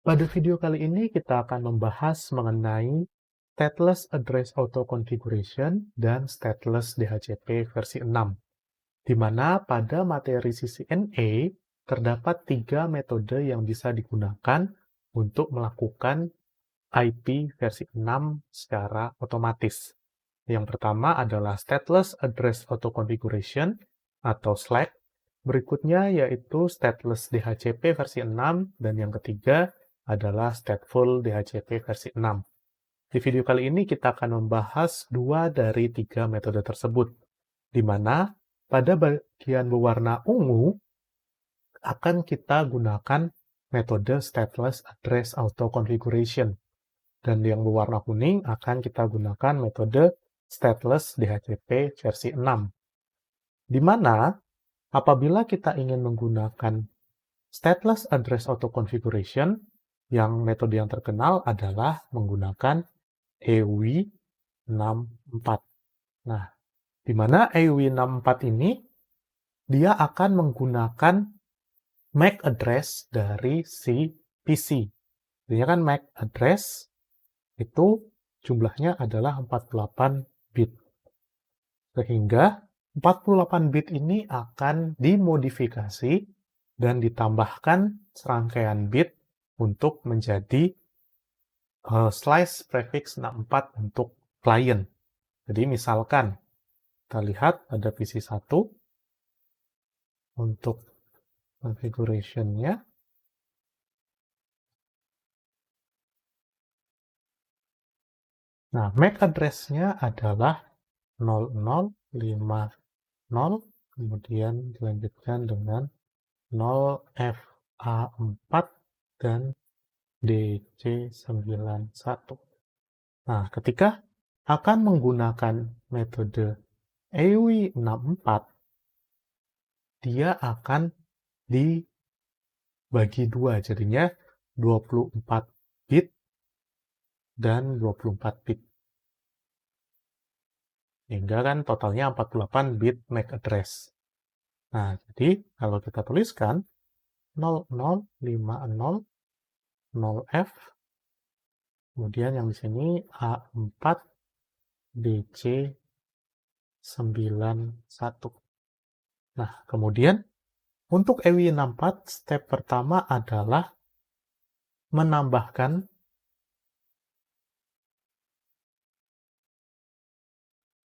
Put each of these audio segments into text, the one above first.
Pada video kali ini kita akan membahas mengenai Stateless Address Auto Configuration dan Stateless DHCP versi 6, di mana pada materi CCNA terdapat 3 metode yang bisa digunakan untuk melakukan IP versi 6 secara otomatis. Yang pertama adalah Stateless Address Auto Configuration atau SLAC. Berikutnya yaitu Stateless DHCP versi 6 dan yang ketiga adalah Stateful DHCP versi 6. Di video kali ini kita akan membahas 2 dari 3 metode tersebut, di mana pada bagian berwarna ungu akan kita gunakan metode Stateless Address Auto Configuration, dan yang berwarna kuning akan kita gunakan metode Stateless DHCP versi 6. Di mana apabila kita ingin menggunakan Stateless Address Auto Configuration, yang metode yang terkenal adalah menggunakan EWI 64. Nah, di mana EWI 64 ini dia akan menggunakan MAC address dari si PC. Jadi kan MAC address itu jumlahnya adalah 48 bit. Sehingga 48 bit ini akan dimodifikasi dan ditambahkan serangkaian bit untuk menjadi slice prefix 64 untuk client. Jadi misalkan kita lihat ada PC1 untuk configuration-nya. Nah, MAC address-nya adalah 0050, kemudian dilanjutkan dengan 0FA4 dan DC91. Nah, ketika akan menggunakan metode EWI64, dia akan dibagi dua, jadinya 24 bit dan 24 bit. Hingga kan totalnya 48 bit MAC address. Nah, jadi kalau kita tuliskan 0050 0F, kemudian yang di sini A4 DC91. Nah, kemudian untuk EWI64 step pertama adalah menambahkan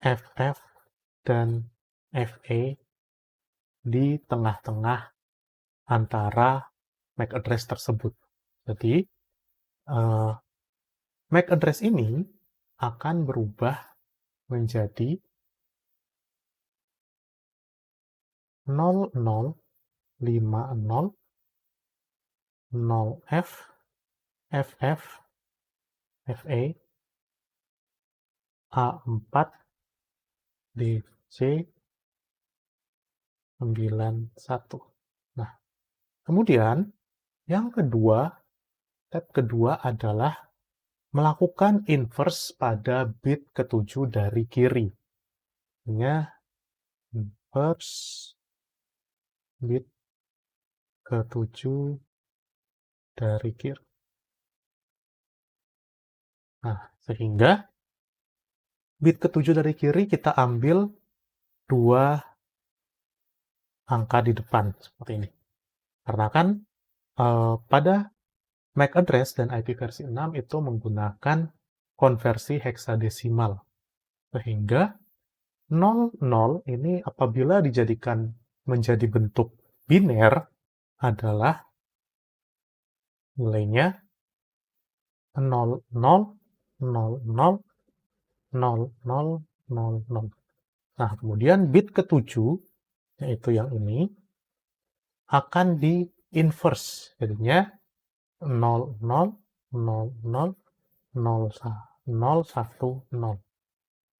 FF dan FE di tengah-tengah antara MAC address tersebut. Jadi, MAC address ini akan berubah menjadi 0050 0F FF FE A4 DC91. Nah, kemudian yang kedua, step kedua adalah melakukan inverse pada bit ke-7 dari kiri. Artinya inverse bit ke-7 dari kiri. Nah, sehingga bit ke-7 dari kiri kita ambil 2 angka di depan, seperti ini. Karena kan pada MAC address dan IP versi 6 itu menggunakan konversi heksadesimal. Sehingga 00 ini apabila dijadikan menjadi bentuk biner adalah nilainya 00000000. Nah, kemudian bit ke-7, yaitu yang ini, akan di-inverse. Jadinya 00000010.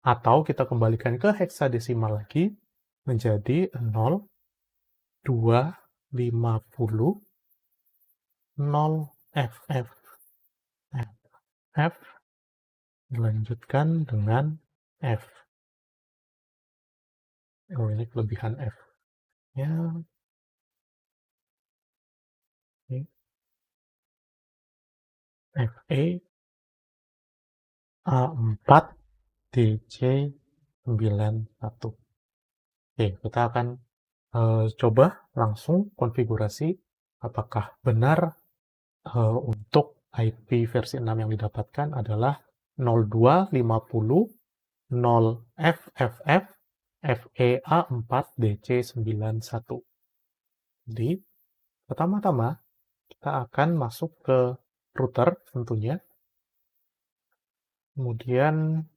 Atau kita kembalikan ke heksadesimal lagi menjadi 0250 0FF F dilanjutkan dengan F. Oh, ini kelebihan F. Ya. Oke. FE A4 DC91. Oke, kita akan coba langsung konfigurasi apakah benar untuk IP versi 6 yang didapatkan adalah 0250 0FFF FEA4DC91. Jadi, pertama-tama kita akan masuk ke router tentunya, kemudian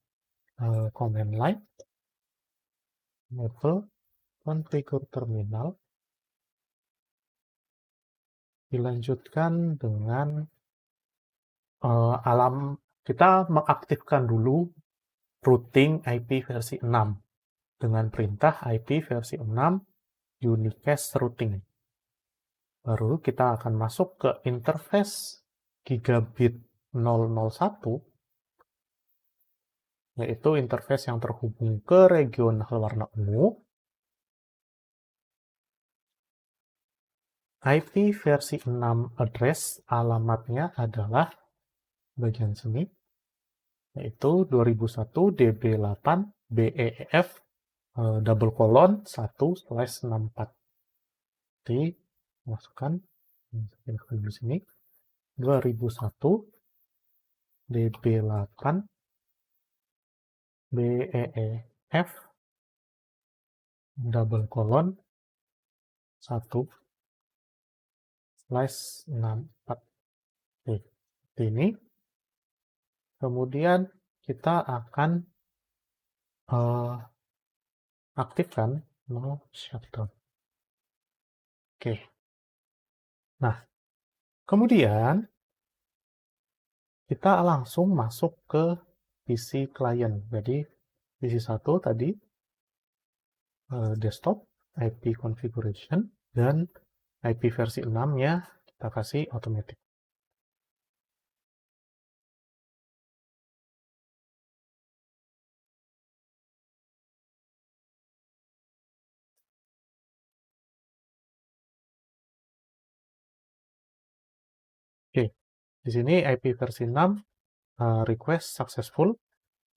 command line, enable, configure terminal, dilanjutkan dengan kita mengaktifkan dulu routing IP versi 6 dengan perintah IP versi 6 unicast routing. Baru kita akan masuk ke interface gigabit 001, yaitu interface yang terhubung ke regional warna ungu. IP versi 6 address alamatnya adalah bagian sini, yaitu 2001 DB8 BEEF :1/64. Jadi, masukkan di sini 2001 DB8 BEEF :1/64. Oke, ini. Kemudian kita akan aktifkan no shutdown. Oke. Nah, kemudian kita langsung masuk ke PC client. Jadi PC 1 tadi desktop, IP configuration, dan IP versi 6-nya kita kasih automatic. Oke, di sini IP versi 6 request successful,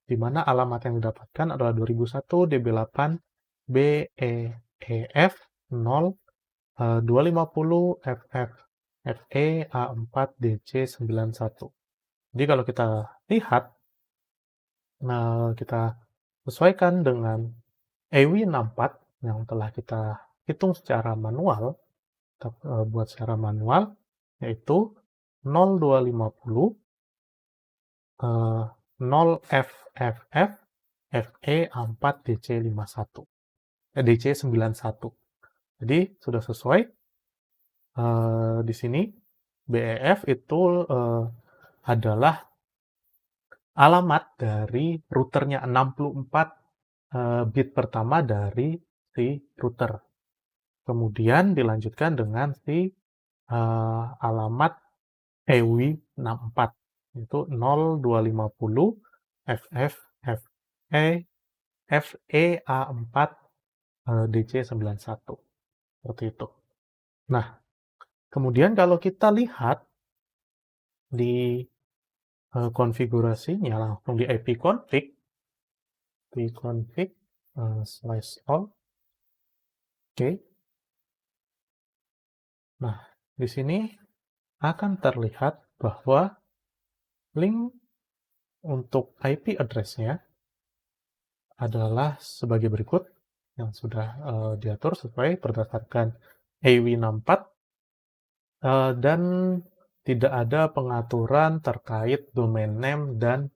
di mana alamat yang didapatkan adalah 2001 DB8 BEEF 250 FF FE A4 DC91. Jadi kalau kita lihat, kita sesuaikan dengan EWI64 yang telah kita hitung secara manual, kita buat secara manual, yaitu 0250 0FFF FE A4 DC91. Jadi sudah sesuai. Di sini BEF itu adalah alamat dari routernya 64 bit pertama dari si router. Kemudian dilanjutkan dengan si alamat EWI64, yaitu 0250 FF FE A4 DC91. Seperti itu. Nah, kemudian kalau kita lihat di konfigurasinya langsung di ipconfig /all. Oke. Nah, di sini akan terlihat bahwa link untuk IP address-nya adalah sebagai berikut yang sudah diatur sesuai berdasarkan EWI64, dan tidak ada pengaturan terkait domain name dan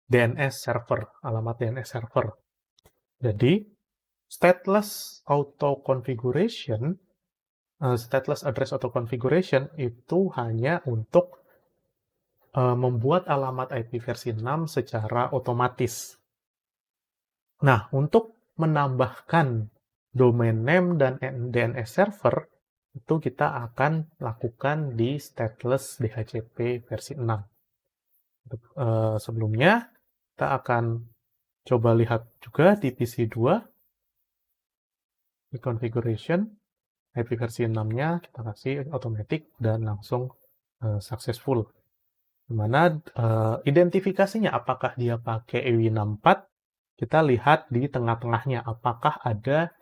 DNS server, alamat DNS server. Jadi, stateless address auto configuration itu hanya untuk membuat alamat IP versi 6 secara otomatis. Nah, untuk menambahkan domain name dan DNS server, itu kita akan lakukan di stateless DHCP versi 6. Sebelumnya, kita akan coba lihat juga di PC 2, di configuration, IP versi 6-nya kita kasih automatic dan langsung successful. Di mana identifikasinya apakah dia pakai EW64, kita lihat di tengah-tengahnya apakah ada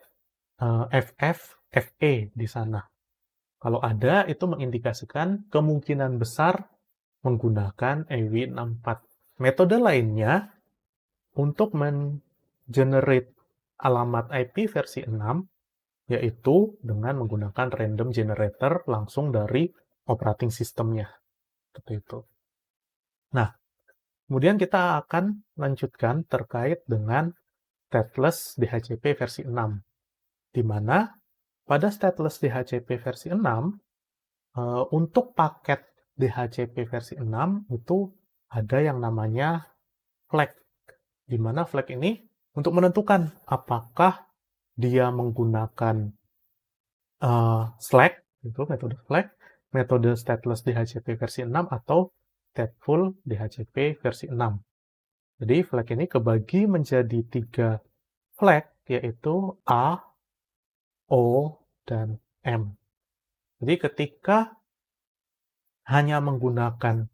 FF, FE di sana. Kalau ada, itu mengindikasikan kemungkinan besar menggunakan EW64. Metode lainnya untuk men-generate alamat IP versi 6 yaitu dengan menggunakan random generator langsung dari operating systemnya. Seperti itu. Nah, kemudian kita akan lanjutkan terkait dengan stateless DHCP versi 6, di mana pada stateless DHCP versi 6, untuk paket DHCP versi 6 itu ada yang namanya flag, di mana flag ini untuk menentukan apakah dia menggunakan Slack, itu metode Slack, metode stateless DHCP versi 6 atau stateful DHCP versi 6. Jadi flag ini kebagi menjadi 3 flag, yaitu A, O, dan M. Jadi ketika hanya menggunakan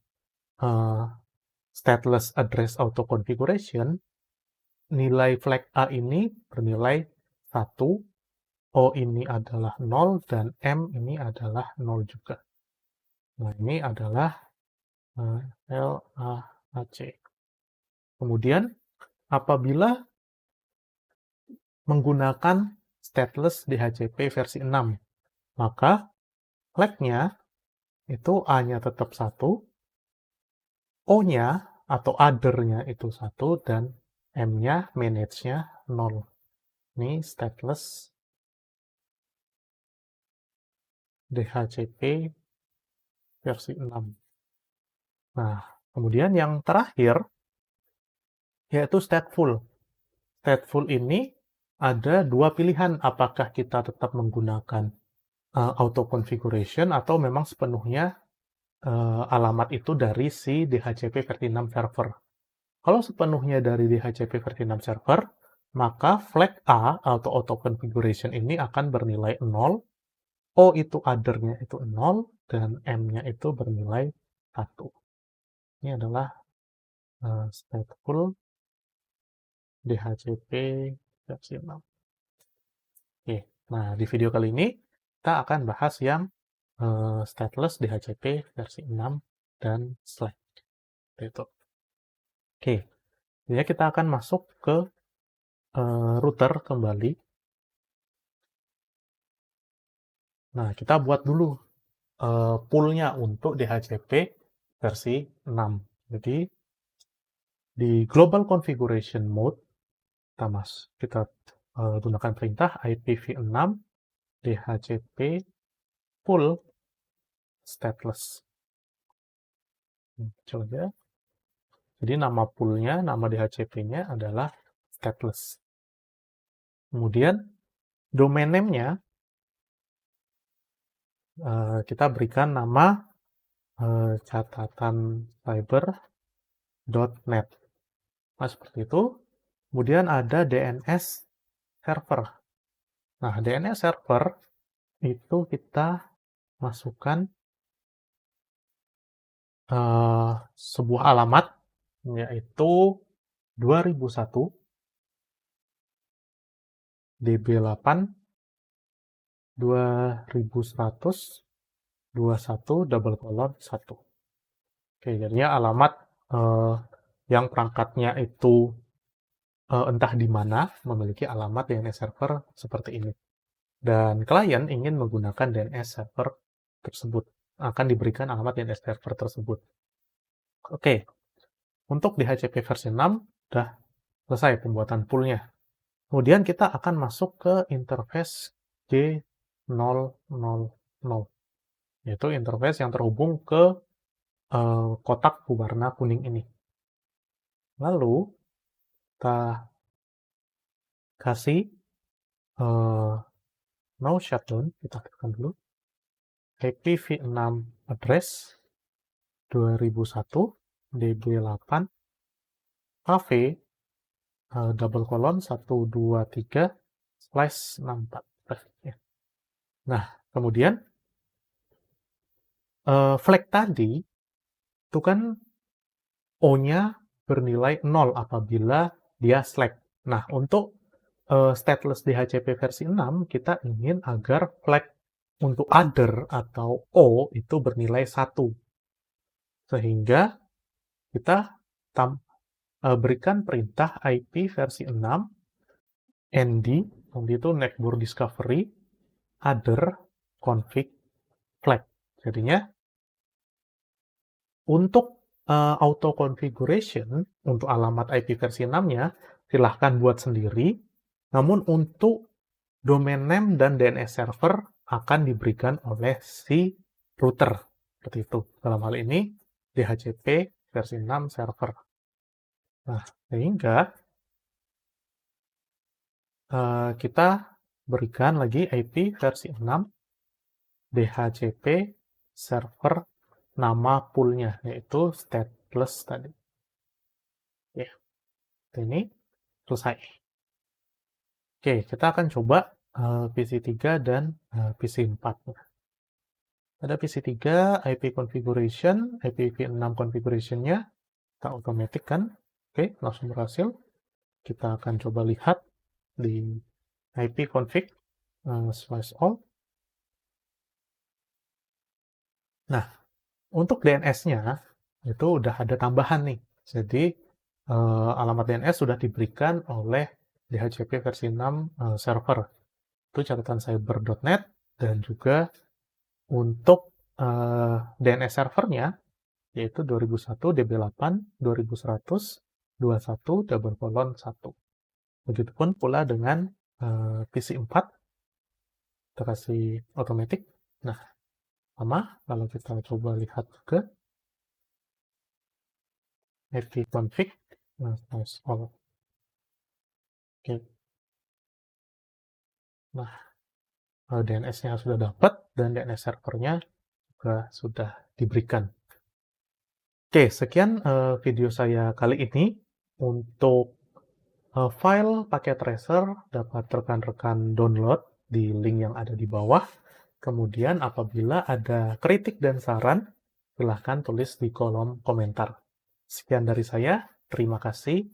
stateless address auto configuration, nilai flag A ini bernilai 1, O ini adalah 0, dan M ini adalah 0 juga. Nah, ini adalah LAAC. Kemudian, apabila menggunakan stateless DHCP versi 6, maka flag-nya itu A-nya tetap 1, O-nya atau other-nya itu 1, dan M-nya, manage-nya 0. Ini stateless DHCP versi 6. Nah, kemudian yang terakhir yaitu stateful. Stateful ini ada 2 pilihan, apakah kita tetap menggunakan auto configuration atau memang sepenuhnya alamat itu dari si DHCP versi 6 server. Kalau sepenuhnya dari DHCP versi 6 server, maka flag A atau auto configuration ini akan bernilai 0, O itu other-nya itu 0, dan M-nya itu bernilai 1. Ini adalah stateful DHCP versi 6. Oke, nah di video kali ini kita akan bahas yang stateless DHCP versi 6 dan Slack. Itu. Oke, jadi kita akan masuk ke router kembali. Nah, kita buat dulu poolnya untuk DHCP versi 6. Jadi, di global configuration mode, kita gunakan perintah IPv6 DHCP pool stateless. Coba. Jadi nama poolnya, nama DHCP-nya adalah stateless. Kemudian domain name-nya kita berikan nama catatan cyber.net. Nah, seperti itu. Kemudian ada DNS server. Nah, DNS server itu kita masukkan sebuah alamat, yaitu 2001 DB8 2100 21:1. Oke, jadinya alamat yang perangkatnya itu entah di mana memiliki alamat DNS server seperti ini. Dan klien ingin menggunakan DNS server tersebut. Akan diberikan alamat DNS server tersebut. Oke, untuk DHCP versi 6 sudah selesai pembuatan poolnya. Kemudian kita akan masuk ke interface G000, yaitu interface yang terhubung ke kotak berwarna kuning ini. Lalu kita kasih no shutdown, kita tekan dulu IPv6 address 2001 DB8 AV :123/64. Nah, kemudian Flag tadi itu kan O-nya bernilai 0 apabila dia slack. Nah, untuk stateless DHCP versi 6, kita ingin agar flag untuk other atau O itu bernilai 1. Sehingga kita berikan perintah IP versi 6 ND, nanti itu network discovery other config flag. Jadinya untuk auto configuration untuk alamat IP versi 6-nya silahkan buat sendiri. Namun untuk domain name dan DNS server akan diberikan oleh si router. Seperti itu. Dalam hal ini DHCP versi 6 server. Nah, sehingga kita berikan lagi IP versi 6 DHCP server nama poolnya, yaitu stateless tadi. Oke, ini selesai. Oke, kita akan coba PC3 dan PC4. Pada PC3, IP configuration, IPv6 configuration-nya kita otomatis kan. Oke, langsung berhasil. Kita akan coba lihat di IP config /all. Nah, untuk DNS-nya itu udah ada tambahan nih. Jadi alamat DNS sudah diberikan oleh DHCP versi 6 server. Itu catatan cyber.net, dan juga untuk DNS servernya yaitu 2001 DB8 2100 21:1. Begitupun pula dengan PC4, kita kasih otomatis. Nah, sama kalau kita coba lihat ke ipconfig all. Oke. Nah, DNS-nya sudah dapat dan DNS servernya juga sudah diberikan. Oke, sekian video saya kali ini. Untuk file paket tracer dapat rekan-rekan download di link yang ada di bawah. Kemudian apabila ada kritik dan saran, silahkan tulis di kolom komentar. Sekian dari saya, terima kasih,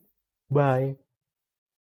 bye.